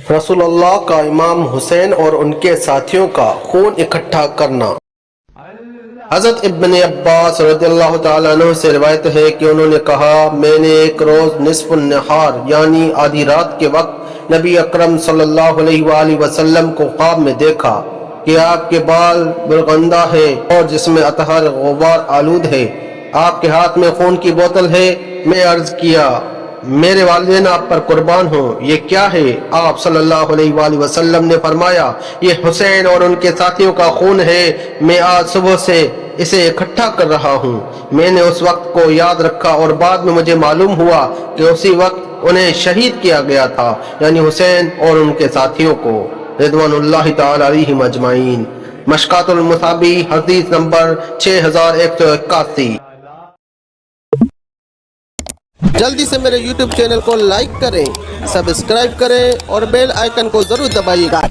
रसूलुल्लाह का इमाम हुसैन और उनके साथियों का खून इकट्ठा करना। हज़रत इब्न अब्बास रज़ियल्लाहु ताला अन्हु से रिवायत है कि उन्होंने कहा, मैंने एक रोज़ निस्फ़ुन नहार यानी आधी रात के वक्त नबी अकरम सल्लल्लाहु अलैहि वसल्लम को ख्वाब में देखा कि आपके बाल बुलगंदा है और जिसमें अतहर गुबार आलूद है, आपके हाथ में खून की बोतल है। मैं अर्ज किया, मेरे वालिदैन आप पर कुर्बान हो, ये क्या है? आप सल्लल्लाहु अलैहि वसल्लम ने फरमाया, ये हुसैन और उनके साथियों का खून है, मैं आज सुबह से इसे इकट्ठा कर रहा हूँ। मैंने उस वक्त को याद रखा और बाद में मुझे मालूम हुआ कि उसी वक्त उन्हें शहीद किया गया था, यानी हुसैन और उनके साथियों को रिदवानुल्लाहि ताला अलैहिम अजमाइन। मशकातुल मुसाबी हदीस नंबर 6181। जल्दी से मेरे YouTube चैनल को लाइक करें, सब्सक्राइब करें और बेल आइकन को जरूर दबाइएगा।